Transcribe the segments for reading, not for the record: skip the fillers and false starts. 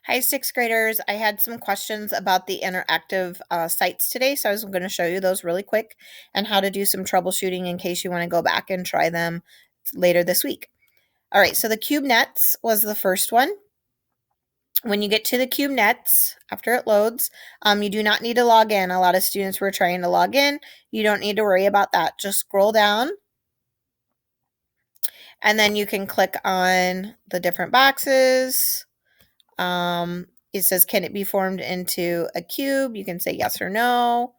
Hi, sixth graders. I had some questions about the interactive sites today, so I was going to show you those really quick and how to do some troubleshooting in case you want to go back and try them later this week. All right, so the CubeNets was the first one. When you get to the CubeNets, after it loads, you do not need to log in. A lot of students were trying to log in. You don't need to worry about that. Just scroll down, and then you can click on the different boxes. It says, can it be formed into a cube? You can say yes or no,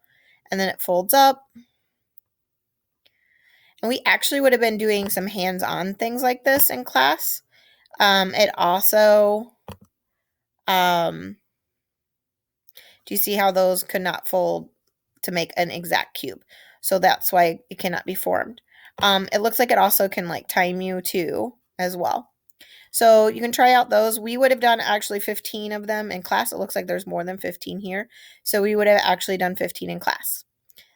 and then it folds up. And we actually would have been doing some hands-on things like this in class. It also, do you see how those could not fold to make an exact cube? So that's why it cannot be formed. It looks like it also can like time you too as well. So you can try out those. We would have done actually 15 of them in class. It looks like there's more than 15 here. So we would have actually done 15 in class.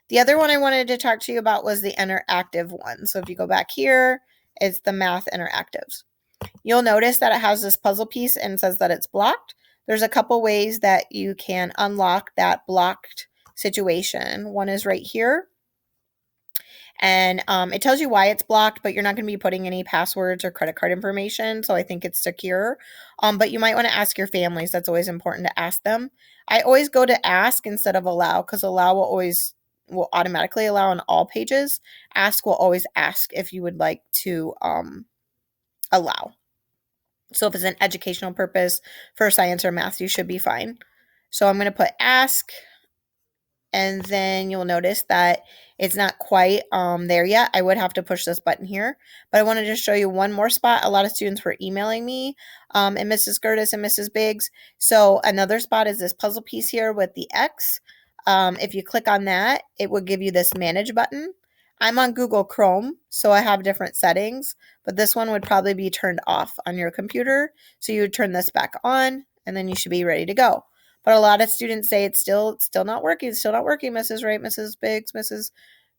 The other one I wanted to talk to you about was the interactive one. So if you go back here, it's the math interactives. You'll notice that it has this puzzle piece and says that it's blocked. There's a couple ways that you can unlock that blocked situation. One is right here. And it tells you why it's blocked, but you're not going to be putting any passwords or credit card information, so I think it's secure. But you might want to ask your families. That's always important to ask them. I always go to ask instead of allow, because allow will automatically allow on all pages. Ask will always ask if you would like to allow. So if it's an educational purpose for science or math, you should be fine. So I'm going to put ask, and then you'll notice that it's not quite there yet. I would have to push this button here, but I wanted to show you one more spot. A lot of students were emailing me, and Mrs. Curtis and Mrs. Biggs. So another spot is this puzzle piece here with the X. If you click on that, it will give you this manage button. I'm on Google Chrome, so I have different settings, but this one would probably be turned off on your computer. So you would turn this back on, and then you should be ready to go. But a lot of students say it's still not working. It's still not working, Mrs. Wright, Mrs. Biggs, Mrs.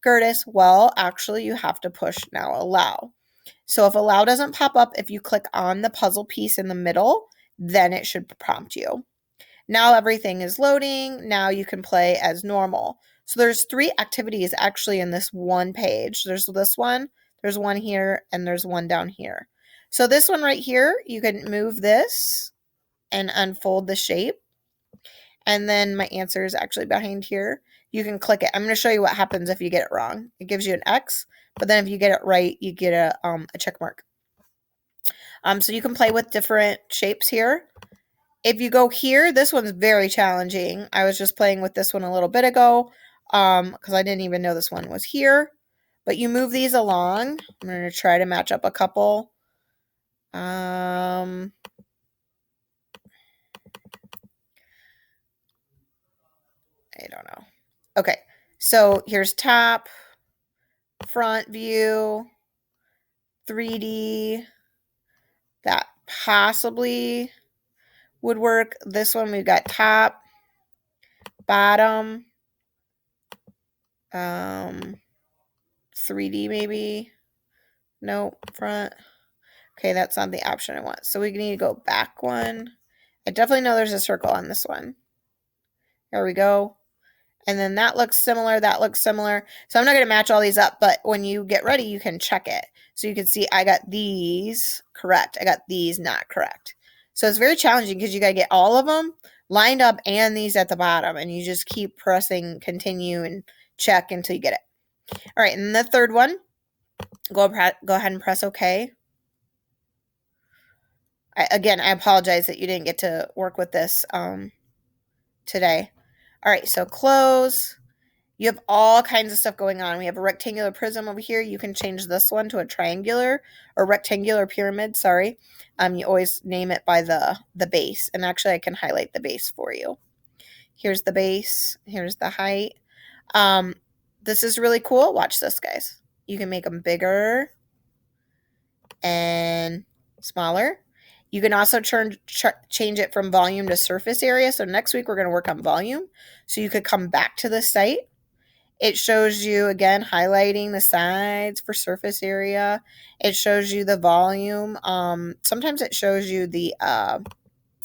Curtis. Well, actually, you have to push now allow. So if allow doesn't pop up, if you click on the puzzle piece in the middle, then it should prompt you. Now everything is loading. Now you can play as normal. So there's 3 activities actually in this one page. There's this one, there's one here, and there's one down here. So this one right here, you can move this and unfold the shape. And then my answer is actually behind here. You can click it. I'm going to show you what happens if you get it wrong. It gives you an X, but then if you get it right, you get a check mark. So you can play with different shapes here. If you go here, this one's very challenging. I was just playing with this one a little bit ago because I didn't even know this one was here. But you move these along. I'm going to try to match up a couple. I don't know. Okay, so here's top, front view, 3D. That possibly would work. This one we've got top, bottom, 3D maybe. No, front. Okay, that's not the option I want. So we need to go back one. I definitely know there's a circle on this one. There we go. And then that looks similar. That looks similar. So I'm not going to match all these up, but when you get ready, you can check it. So you can see I got these correct. I got these not correct. So it's very challenging because you got to get all of them lined up and these at the bottom. And you just keep pressing continue and check until you get it. All right. And the third one, go ahead and press OK. Again, I apologize that you didn't get to work with this today. All right. So close. You have all kinds of stuff going on. We have a rectangular prism over here. You can change this one to a triangular or rectangular pyramid. Sorry. You always name it by the base. And actually, I can highlight the base for you. Here's the base. Here's the height. This is really cool. Watch this, guys. You can make them bigger and smaller. You can also change it from volume to surface area. So next week, we're going to work on volume. So you could come back to this site. It shows you, again, highlighting the sides for surface area. It shows you the volume. Sometimes it shows you the